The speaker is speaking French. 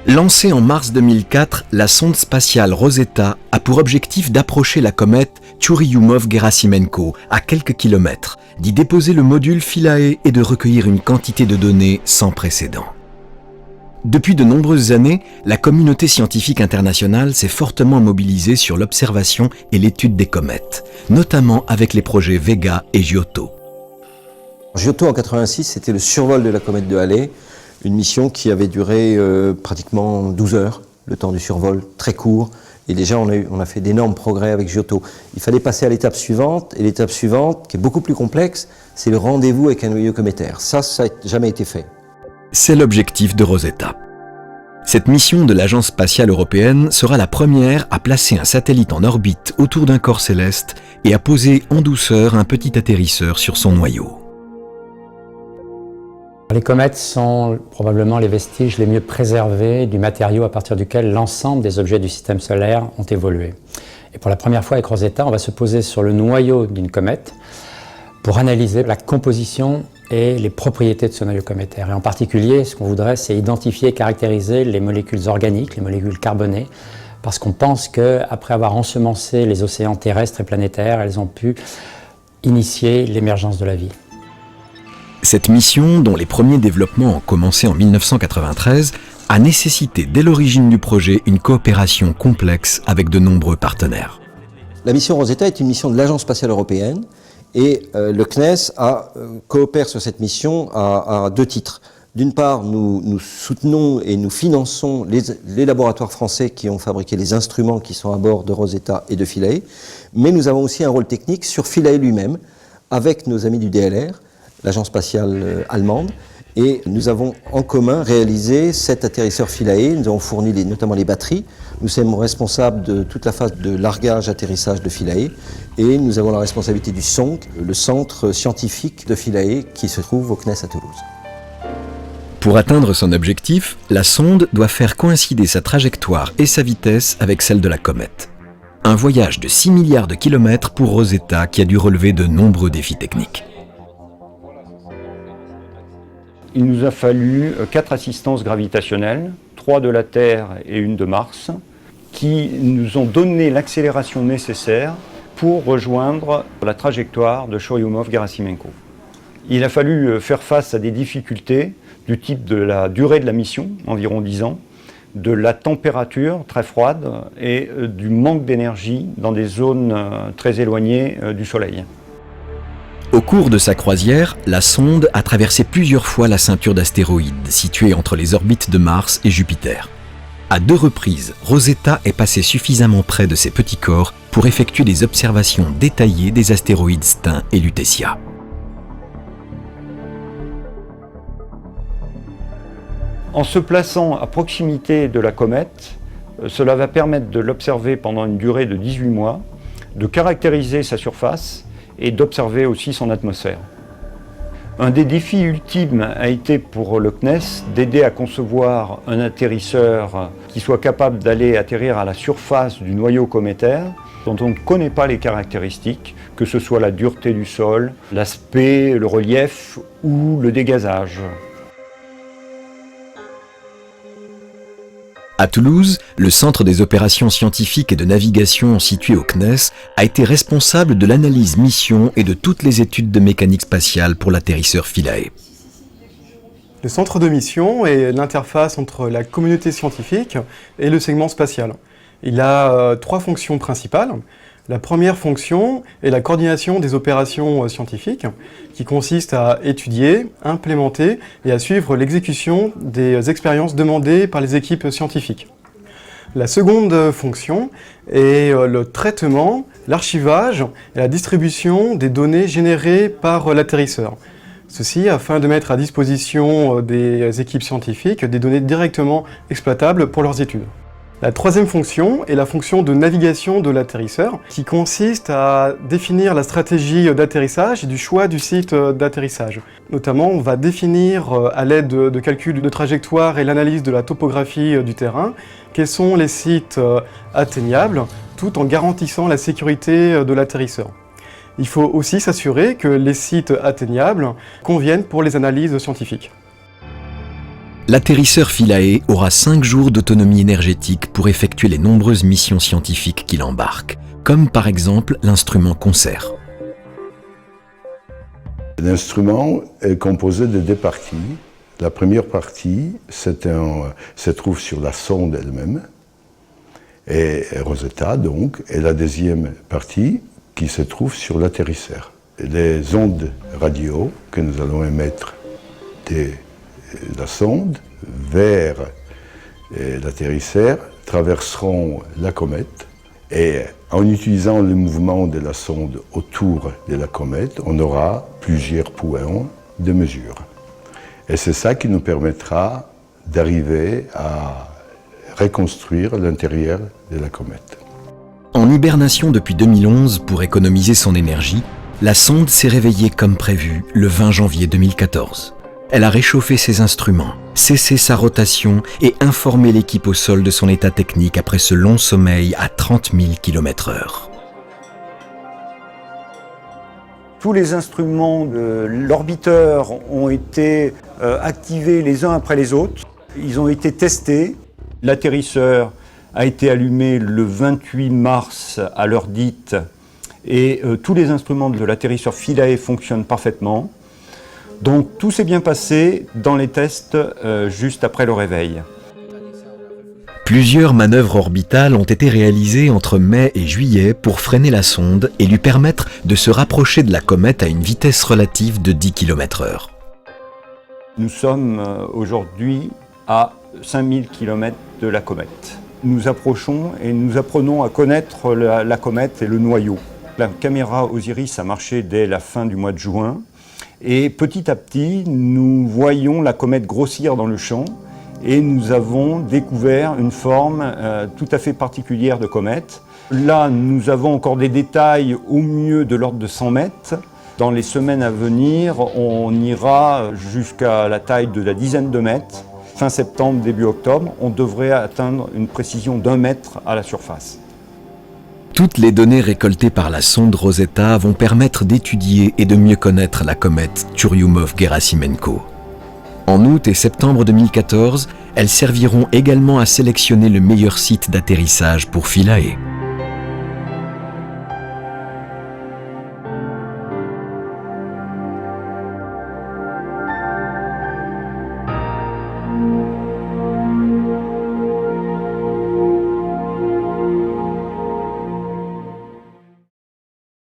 Lancée en mars 2004, la sonde spatiale Rosetta a pour objectif d'approcher la comète Churyumov-Gerasimenko à quelques kilomètres, d'y déposer le module Philae et de recueillir une quantité de données sans précédent. Depuis de nombreuses années, la communauté scientifique internationale s'est fortement mobilisée sur l'observation et l'étude des comètes, notamment avec les projets Vega et Giotto. Giotto en 86, c'était le survol de la comète de Halley, une mission qui avait duré pratiquement 12 heures, le temps du survol, très court. Et déjà, on a fait d'énormes progrès avec Giotto. Il fallait passer à l'étape suivante, et l'étape suivante, qui est beaucoup plus complexe, c'est le rendez-vous avec un noyau cométaire. Ça n'a jamais été fait. C'est l'objectif de Rosetta. Cette mission de l'Agence spatiale européenne sera la première à placer un satellite en orbite autour d'un corps céleste et à poser en douceur un petit atterrisseur sur son noyau. Les comètes sont probablement les vestiges les mieux préservés du matériau à partir duquel l'ensemble des objets du système solaire ont évolué. Et pour la première fois avec Rosetta, on va se poser sur le noyau d'une comète pour analyser la composition et les propriétés de ce noyau cométaire. Et en particulier, ce qu'on voudrait, c'est identifier et caractériser les molécules organiques, les molécules carbonées, parce qu'on pense qu'après avoir ensemencé les océans terrestres et planétaires, elles ont pu initier l'émergence de la vie. Cette mission, dont les premiers développements ont commencé en 1993, a nécessité dès l'origine du projet une coopération complexe avec de nombreux partenaires. La mission Rosetta est une mission de l'Agence spatiale européenne et le CNES coopère sur cette mission à deux titres. D'une part, nous soutenons et nous finançons les laboratoires français qui ont fabriqué les instruments qui sont à bord de Rosetta et de Philae, mais nous avons aussi un rôle technique sur Philae lui-même avec nos amis du DLR, l'agence spatiale allemande, et nous avons en commun réalisé cet atterrisseur Philae. Nous avons fourni notamment les batteries. Nous sommes responsables de toute la phase de largage-atterrissage de Philae et nous avons la responsabilité du CONC, le centre scientifique de Philae qui se trouve au CNES à Toulouse. Pour atteindre son objectif, la sonde doit faire coïncider sa trajectoire et sa vitesse avec celle de la comète. Un voyage de 6 milliards de kilomètres pour Rosetta qui a dû relever de nombreux défis techniques. Il nous a fallu 4 assistances gravitationnelles, 3 de la Terre et 1 de Mars, qui nous ont donné l'accélération nécessaire pour rejoindre la trajectoire de Churyumov-Gerasimenko. Il a fallu faire face à des difficultés du type de la durée de la mission, environ 10 ans, de la température très froide et du manque d'énergie dans des zones très éloignées du Soleil. Au cours de sa croisière, la sonde a traversé plusieurs fois la ceinture d'astéroïdes située entre les orbites de Mars et Jupiter. À 2 reprises, Rosetta est passée suffisamment près de ces petits corps pour effectuer des observations détaillées des astéroïdes Stein et Lutetia. En se plaçant à proximité de la comète, cela va permettre de l'observer pendant une durée de 18 mois, de caractériser sa surface et d'observer aussi son atmosphère. Un des défis ultimes a été pour le CNES d'aider à concevoir un atterrisseur qui soit capable d'aller atterrir à la surface du noyau cométaire dont on ne connaît pas les caractéristiques, que ce soit la dureté du sol, l'aspect, le relief ou le dégazage. À Toulouse, le Centre des opérations scientifiques et de navigation situé au CNES a été responsable de l'analyse mission et de toutes les études de mécanique spatiale pour l'atterrisseur Philae. Le centre de mission est l'interface entre la communauté scientifique et le segment spatial. Il a 3 fonctions principales. La première fonction est la coordination des opérations scientifiques, qui consiste à étudier, implémenter et à suivre l'exécution des expériences demandées par les équipes scientifiques. La seconde fonction est le traitement, l'archivage et la distribution des données générées par l'atterrisseur. Ceci afin de mettre à disposition des équipes scientifiques des données directement exploitables pour leurs études. La troisième fonction est la fonction de navigation de l'atterrisseur, qui consiste à définir la stratégie d'atterrissage et du choix du site d'atterrissage. Notamment, on va définir à l'aide de calculs de trajectoire et l'analyse de la topographie du terrain, quels sont les sites atteignables, tout en garantissant la sécurité de l'atterrisseur. Il faut aussi s'assurer que les sites atteignables conviennent pour les analyses scientifiques. L'atterrisseur Philae aura 5 jours d'autonomie énergétique pour effectuer les nombreuses missions scientifiques qu'il embarque, comme par exemple l'instrument Concert. L'instrument est composé de 2 parties. La première partie se trouve sur la sonde elle-même, et Rosetta donc, et la deuxième partie qui se trouve sur l'atterrisseur. Les ondes radio que nous allons émettre de la sonde vers l'atterrisseur traverseront la comète, et en utilisant le mouvement de la sonde autour de la comète, on aura plusieurs points de mesure. Et c'est ça qui nous permettra d'arriver à reconstruire l'intérieur de la comète. En hibernation depuis 2011 pour économiser son énergie, la sonde s'est réveillée comme prévu le 20 janvier 2014. Elle a réchauffé ses instruments, cessé sa rotation et informé l'équipe au sol de son état technique après ce long sommeil à 30 000 km/h. Tous les instruments de l'orbiteur ont été activés les uns après les autres. Ils ont été testés. L'atterrisseur a été allumé le 28 mars à l'heure dite et tous les instruments de l'atterrisseur Philae fonctionnent parfaitement. Donc tout s'est bien passé dans les tests juste après le réveil. Plusieurs manœuvres orbitales ont été réalisées entre mai et juillet pour freiner la sonde et lui permettre de se rapprocher de la comète à une vitesse relative de 10 km/h. Nous sommes aujourd'hui à 5000 km de la comète. Nous approchons et nous apprenons à connaître la comète et le noyau. La caméra Osiris a marché dès la fin du mois de juin et petit à petit, nous voyons la comète grossir dans le champ. Et nous avons découvert une forme tout à fait particulière de comète. Là, nous avons encore des détails au mieux de l'ordre de 100 mètres. Dans les semaines à venir, on ira jusqu'à la taille de la dizaine de mètres. Fin septembre, début octobre, on devrait atteindre une précision d'1 mètre à la surface. Toutes les données récoltées par la sonde Rosetta vont permettre d'étudier et de mieux connaître la comète Churyumov-Gerasimenko. En août et septembre 2014, elles serviront également à sélectionner le meilleur site d'atterrissage pour Philae.